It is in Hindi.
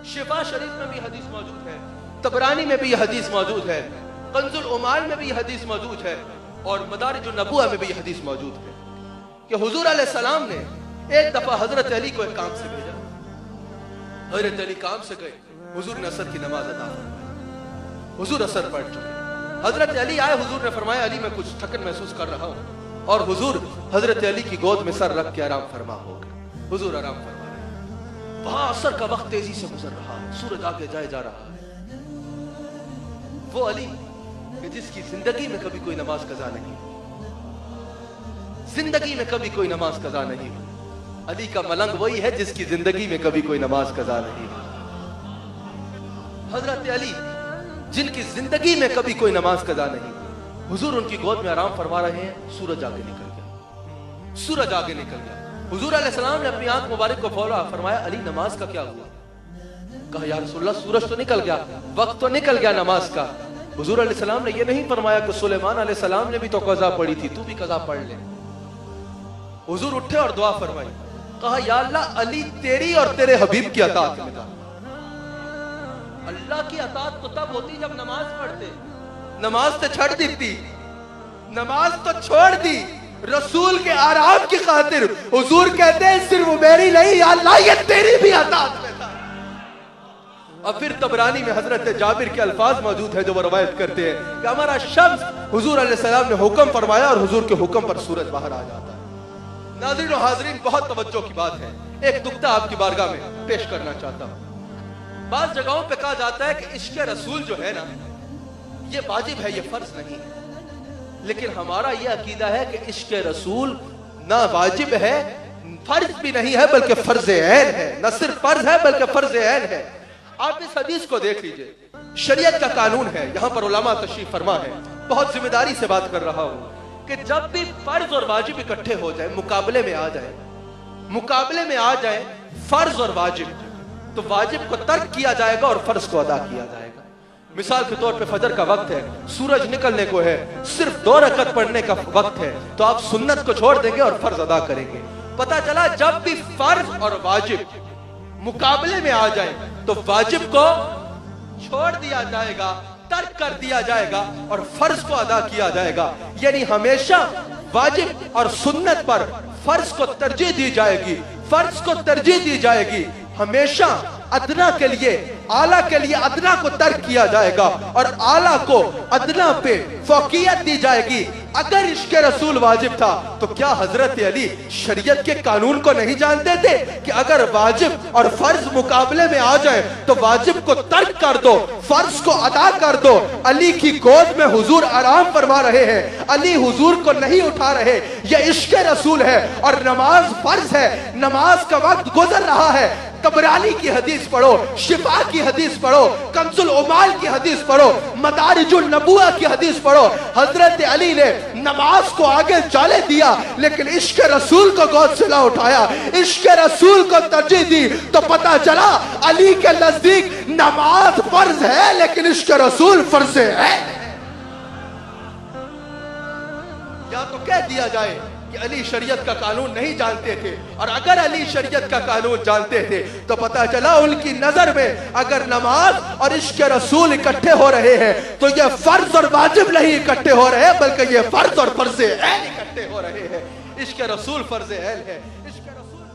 शिफा शरीफ में भी हदीस मौजूद है, तबरानी में भी यह हदीस मौजूद है, कंजुल उमाल में भी यह हदीस मौजूद है और मदारिजुन नबुवा में भी यह हदीस मौजूद है कि हुजूर अलैहिस्सलाम ने एक दफा हजरत अली को एक काम से भेजा। हजरत अली काम से गए, हुजूर ने असर की नमाज अदा फरमाई। हुजूर असर पढ़ चुके। हजरत अली आए, हुजूर ने फरमाया अली मैं कुछ थकन महसूस कर रहा हूँ, और हुजूर हजरत अली की गोद में सर रख के आराम फरमा हो गए। हुजूर आराम फरमा रहे। वहां असर का वक्त तेजी से गुजर रहा है, सूरज आगे जाए जा रहा है। वो अली कि जिसकी जिंदगी में कभी कोई नमाज कज़ा नहीं, जिंदगी में कभी कोई नमाज कज़ा नहीं। अली का मलंग वही है जिसकी जिंदगी में कभी कोई नमाज कज़ा नहीं। हजरत अली जिनकी जिंदगी में कभी कोई नमाज कज़ा नहीं, हुजूर उनकी गोद में आराम फरमा रहे हैं। सूरज आगे निकल गया, सूरज आगे निकल गया। हुजूर अलैहिस्सलाम ने अपनी आंख मुबारक को खोला, फरमाया अली नमाज का क्या हुआ? कहा या रसूलल्लाह सूरज तो निकल गया, वक्त तो निकल गया नमाज का। हुजूर अलैहिस्सलाम ने यह नहीं फरमाया कि सुलेमान अलैहिस्सलाम ने भी तो कज़ा पढ़ी थी, तू भी कज़ा पढ़ ले। हुजूर उठे और दुआ फरमाई, कहा या अल्लाह अली तेरी और तेरे हबीब की अतात में था। अल्लाह की अतात तो तब होती जब नमाज पढ़ते, नमाज तो छोड़ दी थी, नमाज तो छोड़ दी रसूल के आराम की खातिर। हुजूर कहते हैं सिर्फ मेरी नहीं या अल्लाह ये तेरी भी अतात में था। और फिर तबरानी में हजरत जाबिर के अल्फाज मौजूद है जो वो रवायत करते हैं कि हमारा शम्स हुजूर अलैहिस्सलाम ने हुक्म फरमाया और हुजूर के हुक्म पर सूरज बाहर आ जाता है। नाज़रीन और हाज़रीन, बहुत तवज्जो की बात है, एक नुक्ता आपकी बारगाह में पेश करना चाहता हूं। बाज़ जगहों पे कहा जाता है कि इश्क़ रसूल जो है ना, ये वाजिब है, ये फर्ज नहीं है। लेकिन हमारा ये अकीदा है कि इश्क़ रसूल ना वाजिब है, फर्ज भी नहीं है, बल्कि फर्ज ऐन है। न सिर्फ फर्ज है बल्कि फर्ज ऐन है। आप इस हदीस को देख लीजिए, शरीयत का कानून है, यहां पर उलमा तशरीफ फरमा है। बहुत जिम्मेदारी से बात कर रहा हूं कि जब भी फर्ज और वाजिब इकट्ठे हो जाए, मुकाबले में आ जाए, मुकाबले में आ जाए फर्ज और वाजिब, तो वाजिब को तर्क किया जाएगा और फर्ज को अदा किया जाएगा। मिसाल के तौर पे फजर का वक्त है, सूरज निकलने को है, सिर्फ 2 रकत पढ़ने का वक्त है, तो आप सुन्नत को छोड़ देंगे और फर्ज अदा करेंगे। पता चला जब भी फर्ज और वाजिब मुकाबले में आ जाए तो वाजिब को छोड़ दिया जाएगा, तर्क कर दिया जाएगा और फर्ज को अदा किया जाएगा। यानी हमेशा वाजिब और सुन्नत पर फर्ज को तरजीह दी जाएगी, फर्ज को तरजीह दी जाएगी। हमेशा अदना के लिए, आला के लिए अदना को तर्क किया जाएगा और आला को अदना पे फौकियत दी जाएगी। अगर इश्क़ रसूल वाजिब था तो क्या हजरत अली शरीयत के कानून को नहीं जानते थे कि अगर वाजिब और फर्ज मुकाबले में आ जाए तो वाजिब को तर्क कर दो, फर्ज को अदा कर दो। अली की गोद में हुजूर आराम फरमा रहे हैं, अली हुजूर को नहीं उठा रहे, यह इश्क़ रसूल है और नमाज फर्ज है। नमाज का वक्त गुजर रहा है, तबरानी की हदीस पढ़ो, शिफा की हदीस पढ़ो, कंजुल उमाल की हदीस पढ़ो, मदारिजुन नबुवा की हदीस पढ़ो। हजरत अली ने नमाज को आगे जाने दिया लेकिन इश्क़ रसूल को गोद से ना उठाया, इश्क़ रसूल को तरजीह दी। तो पता चला अली के नजदीक नमाज फर्ज है लेकिन इश्क़ रसूल फर्ज है। या तो कह दिया जाए कि अली शरीयत का कानून नहीं जानते थे, और अगर अली शरीयत का कानून जानते थे तो पता चला उनकी नजर में अगर नमाज और इश्क़ रसूल इकट्ठे हो रहे हैं तो ये फर्ज और वाजिब नहीं इकट्ठे हो रहे बल्कि ये फर्ज और फर्ज ऐन इकट्ठे हो रहे हैं। इश्क़ रसूल फर्ज ऐन है, इश्क़ रसूल